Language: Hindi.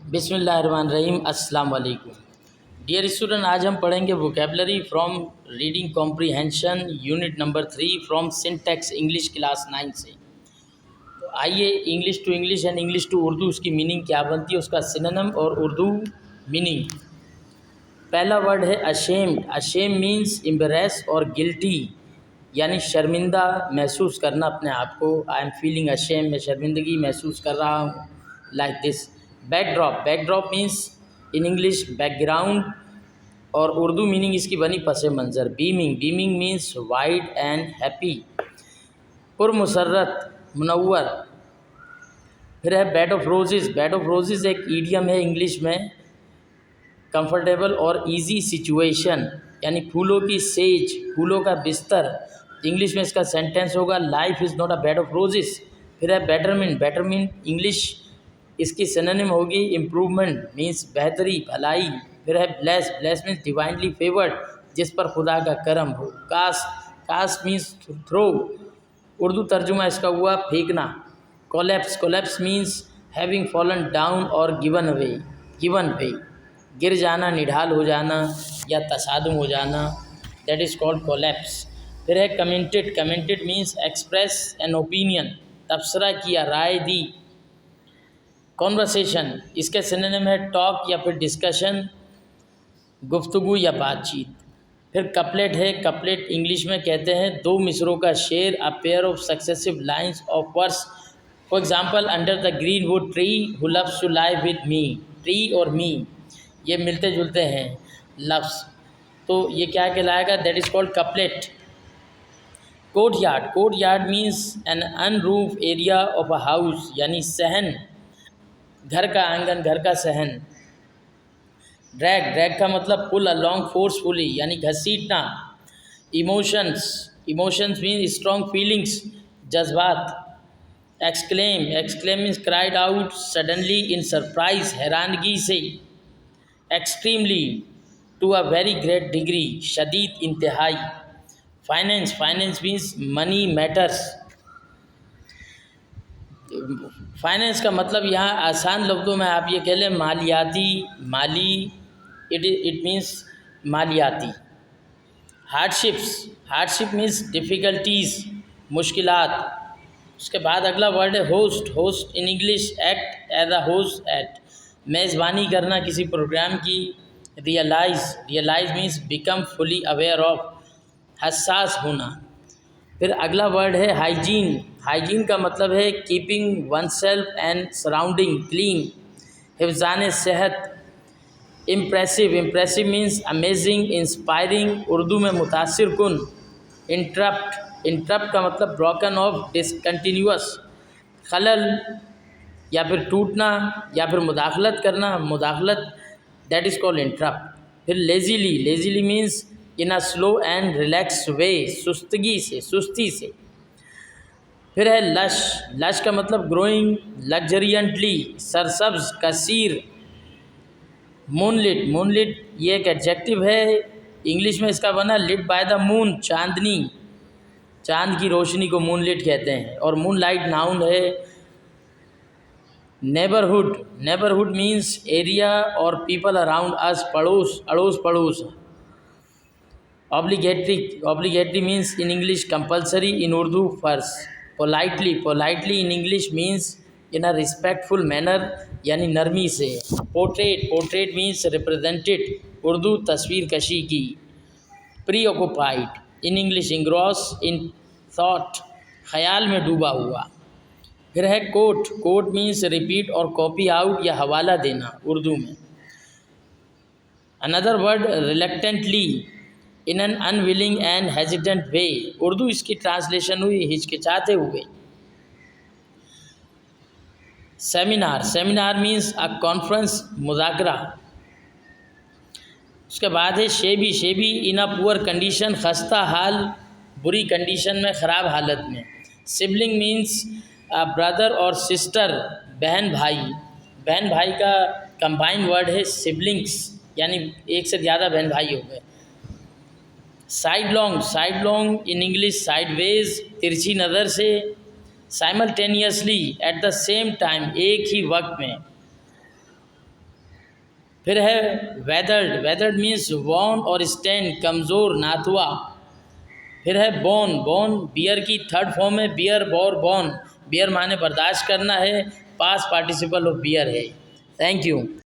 बिस्मिल्लाहिर्रहमानिर्रहीम अस्सलाम वालेकुम। डियर स्टूडेंट, आज हम पढ़ेंगे vocabulary from reading comprehension unit number 3 from syntax English class 9 से। तो आइए English to English and English to Urdu उसकी मीनिंग क्या बनती है, उसका सिनोनिम और उर्दू मीनिंग। पहला वर्ड है अशेम्ड। अशेम मीन्स एम्बैरेस और गिल्टी, यानी शर्मिंदा महसूस करना अपने आप को। आई एम फीलिंग अशेम, मैं शर्मिंदगी महसूस कर रहा हूँ, like this. Backdrop. Backdrop means in English background, और उर्दू मीनिंग इसकी बनी पस मंज़र। Beaming. Beaming means wide and happy. पुरमसरत, मुनव्वर। फिर है bed of roses. Bed of roses एक ईडियम है इंग्लिश में। कंफर्टेबल और इजी सिचुएशन, यानी फूलों की सेज, फूलों का बिस्तर। इंग्लिश में इसका सेंटेंस होगा life is not a bed of roses. फिर है बेटरमेंट। बेटरमेंट इंग्लिश इसकी सिनोनिम होगी इम्प्रूवमेंट, मीन्स बेहतरी, भलाई। फिर है bless. Bless means divinely favoured, जिस पर खुदा का करम हो। Cast. Cast means throw, Urdu तर्जुमा इसका हुआ फेंकना। Collapse. Collapse means having fallen down और गिवन अवे, गिवन वे। गिर जाना, निढाल हो जाना या तसादुम हो जाना, दैट इज़ कॉल्ड कोलैप्स। फिर है commented. Commented means express an opinion, तबसरा किया, राय दी। कॉन्वर्सेशन इसके सिनोनिम है टॉक या फिर डिस्कशन, गुफ्तगू या बातचीत। फिर कपलेट है। कपलेट इंग्लिश में कहते हैं दो मिसरों का शेर, a pair of successive lines of verse. For example, under the green wood tree who loves to lie with me. Tree और मी ये मिलते जुलते हैं लफ्ज़, तो ये क्या कहलाएगा, that is called couplet. Courtyard. Courtyard means an unroof area of a house, यानी सहन, घर का आंगन, घर का सहन। ड्रैग। ड्रैग का मतलब पुल अलॉन्ग फोर्सफुली, यानी घसीटना। Emotions. Emotions means strong feelings, जज्बात। Exclaim. Exclaim means cried out suddenly in surprise, हैरानगी से। Extremely, to a very great degree, शदीद, इंतहाई। Finance. Finance means money matters. Finance का मतलब यहाँ आसान लफ्ज़ों में आप ये कह लें मालियाती, माली, इट मीन्स मालियाती। हार्डशिप्स। हार्डशिप मीन्स डिफ़िकल्टीज़, मुश्किलात। उसके बाद अगला वर्ड है host. Host in English act as a host at, मेज़बानी करना किसी प्रोग्राम की। Realise. Realise means become fully aware of, हसास होना। फिर अगला वर्ड है हाइजीन। हाइजीन का मतलब है keeping oneself and surrounding clean, हिफ्ज़ान सेहत। Impressive. Impressive means amazing, inspiring, Urdu में मुतासिर कुन। इंटरप्ट। इंटरप्ट का मतलब ब्रोकन ऑफ, डिसकंटिन्यूअस। खलल या फिर टूटना या फिर मुदाखलत करना, मुदाखलत, दैट इज़ कॉल्ड इंटरप्ट। फिर lazily. Lazily means in a slow and relax way, सुस्तगी से, सुस्ती से। फिर है लश। लश का मतलब ग्रोइंग लग्जरियंटली, सरसब्ज, कसीर। मूनलिट। मूनलिट ये एक एडजेक्टिव है, इंग्लिश में इसका बना लिट बाय द मून, चांदनी, चांद की रोशनी को मूनलिट कहते हैं। और मूनलाइट नाउन है। नेबरहुड। नेबरहुड मीन्स एरिया और पीपल अराउंड अस, पड़ोस, अड़ोस पड़ोस। Obligatory. Obligatory means in English compulsory, in Urdu फर्ज। Politely. Politely in English means in a respectful manner, यानी नरमी से। Portrait. Portrait means represented, Urdu तस्वीर कशी की। Preoccupied in English engross in thought, ख्याल में डूबा हुआ। फिर है कोट। कोट मीन्स रिपीट और कॉपी आउट या हवाला देना उर्दू में। Another word reluctantly, in an unwilling and hesitant way, Urdu इसकी ट्रांसलेशन हुई हिचकिचाते हुए। Seminar. Seminar means a conference, मुज़ाकरा। उसके बाद है शेबी। शेबी इन अ पुअर कंडीशन, खस्ता हाल, बुरी कंडीशन में, ख़राब हालत में। सिबलिंग मीन्स ब्रदर और सिस्टर, बहन भाई। बहन भाई का कंबाइंड वर्ड है सिबलिंग्स, यानी एक से ज़्यादा बहन भाई हो गए। साइडलॉन्ग। साइडलॉन्ग इन इंग्लिश साइडवेज, तिरछी नज़र से। Simultaneously, at the same time, एक ही वक्त में। फिर है वेदर्ड, वेदर्ड मीन्स वॉर्न और स्टैंड, कमज़ोर, नाथुआ। फिर है बोन, बोन बियर की थर्ड फॉर्म है, बियर, बोर, बोन। बियर माने बर्दाश्त करना है, पास्ट पार्टिसिपल ऑफ बियर है। Thank you.